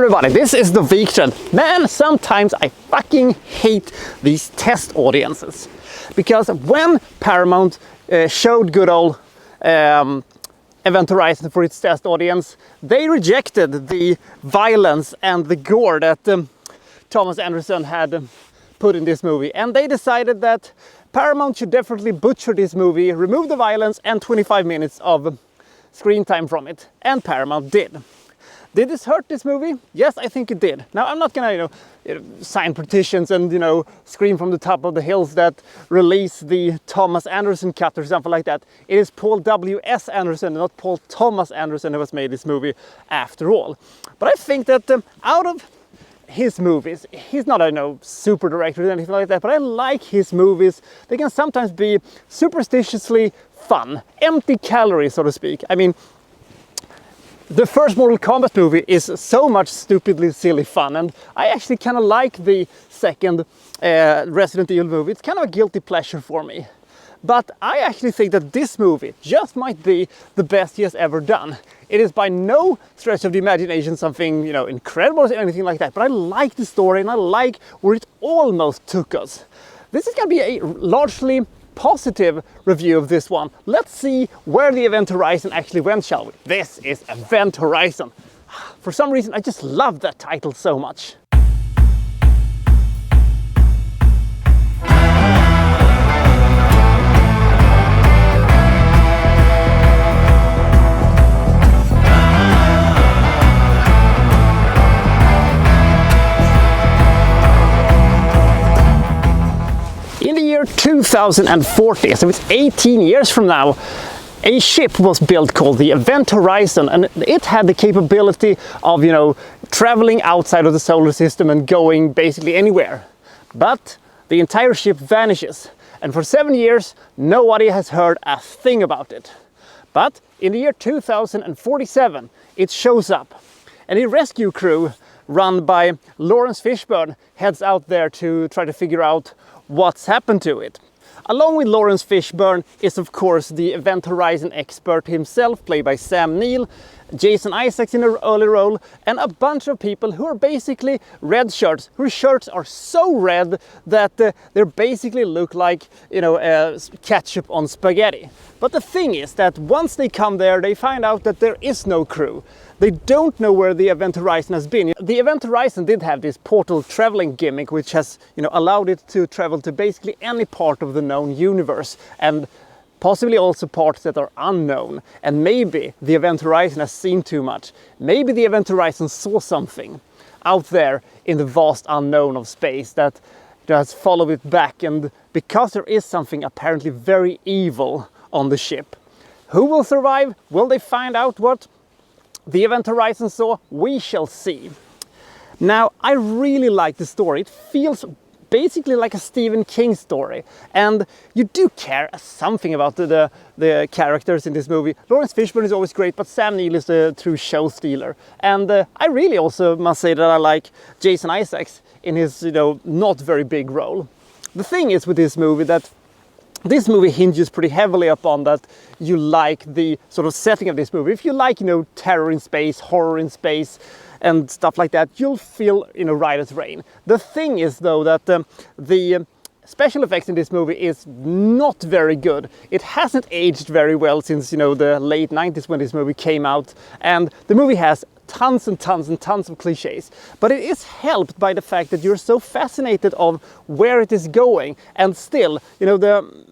everybody, this is the Viktrend. Man, sometimes I fucking hate these test audiences. Because when Paramount showed good old Event Horizon for its test audience, they rejected the violence and the gore that Thomas Anderson had put in this movie. And they decided that Paramount should definitely butcher this movie, remove the violence and 25 minutes of screen time from it. And Paramount did. Did this hurt this movie? Yes, I think it did. Now, I'm not gonna, sign petitions and, scream from the top of the hills that release the Thomas Anderson cut or something like that. It is Paul W.S. Anderson, not Paul Thomas Anderson, who has made this movie after all. But I think that out of his movies, he's not a super director or anything like that, but I like his movies. They can sometimes be superstitiously fun, empty calories, so to speak. I mean, the first Mortal Kombat movie is so much stupidly silly fun, and I actually kind of like the second Resident Evil movie. It's kind of a guilty pleasure for me. But I actually think that this movie just might be the best he has ever done. It is by no stretch of the imagination something, incredible or anything like that, but I like the story and I like where it almost took us. This is going to be a largely positive review of this one. Let's see where the Event Horizon actually went, shall we? This is Event Horizon. For some reason, I just love that title so much. In the year 2040, so it's 18 years from now, a ship was built called the Event Horizon, and it had the capability of, traveling outside of the solar system and going basically anywhere. But the entire ship vanishes, and for 7 years, nobody has heard a thing about it. But in the year 2047, it shows up, and a rescue crew run by Lawrence Fishburne heads out there to try to figure out what's happened to it. Along with Lawrence Fishburne is of course the Event Horizon expert himself, played by Sam Neill, Jason Isaacs in an early role, and a bunch of people who are basically red shirts, whose shirts are so red that they basically look like, ketchup on spaghetti. But the thing is that once they come there, they find out that there is no crew. They don't know where the Event Horizon has been. The Event Horizon did have this portal traveling gimmick, which has, allowed it to travel to basically any part of the known universe, and possibly also parts that are unknown. And maybe the Event Horizon has seen too much. Maybe the Event Horizon saw something out there in the vast unknown of space that has followed it back. And because there is something apparently very evil on the ship, who will survive? Will they find out what the Event Horizon saw? We shall see. Now, I really like the story. It feels basically like a Stephen King story, and you do care something about the characters in this movie. Lawrence Fishburne is always great, but Sam Neill is a true show stealer. And I really also must say that I like Jason Isaacs in his, not very big role. The thing is with this movie that this movie hinges pretty heavily upon that you like the sort of setting of this movie. If you like, terror in space, horror in space, and stuff like that, you'll feel, right as rain. The thing is, though, that the special effects in this movie is not very good. It hasn't aged very well since, the late 90s when this movie came out, and the movie has tons and tons and tons of cliches, but it is helped by the fact that you're so fascinated of where it is going, and still, the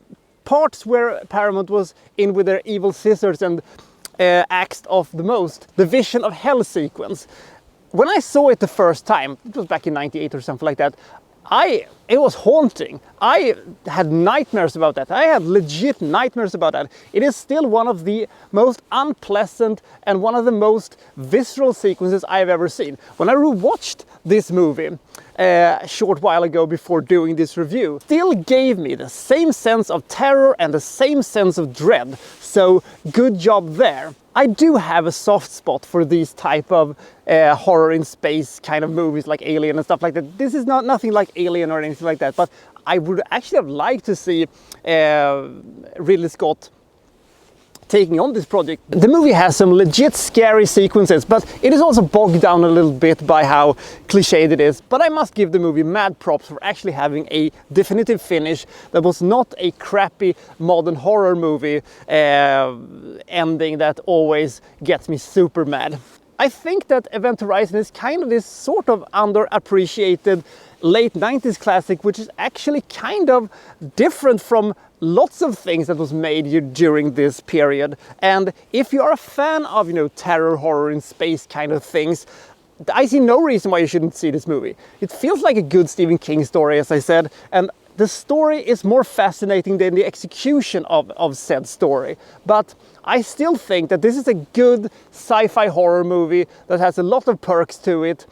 parts where Paramount was in with their evil scissors and axed off the most, the Vision of Hell sequence. When I saw it the first time, it was back in '98 or something like that, it was haunting. I had nightmares about that. I had legit nightmares about that. It is still one of the most unpleasant and one of the most visceral sequences I've ever seen. When I rewatched this movie a short while ago before doing this review, it still gave me the same sense of terror and the same sense of dread. So good job there. I do have a soft spot for these type of horror in space kind of movies like Alien and stuff like that. This is nothing like Alien or anything like that, but I would actually have liked to see Ridley Scott taking on this project. The movie has some legit scary sequences, but it is also bogged down a little bit by how cliched it is. But I must give the movie mad props for actually having a definitive finish that was not a crappy modern horror movie ending that always gets me super mad. I think that Event Horizon is kind of this sort of underappreciated late 90s classic, which is actually kind of different from lots of things that was made during this period. And if you are a fan of, you know, terror, horror in space kind of things, I see no reason why you shouldn't see this movie. It feels like a good Stephen King story, as I said, and the story is more fascinating than the execution of said story. But I still think that this is a good sci-fi horror movie that has a lot of perks to it.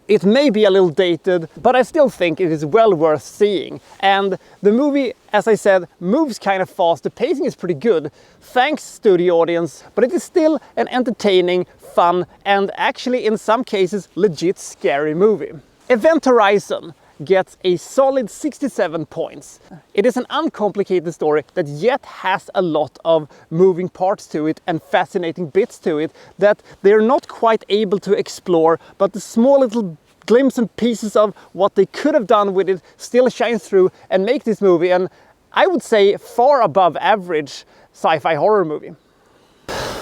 It may be a little dated, but I still think it is well worth seeing. And the movie, as I said, moves kind of fast. The pacing is pretty good, thanks to the audience, but it is still an entertaining, fun, and actually in some cases legit scary movie. Event Horizon gets a solid 67 points. It is an uncomplicated story that yet has a lot of moving parts to it and fascinating bits to it that they're not quite able to explore, but the small little glimpses and pieces of what they could have done with it still shine through and make this movie an, I would say, far above average sci-fi horror movie.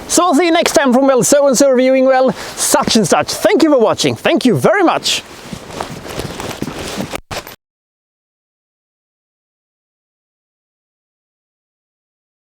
So I'll see you next time from, well, so-and-so reviewing, well, such and such. Thank you for watching. Thank you very much.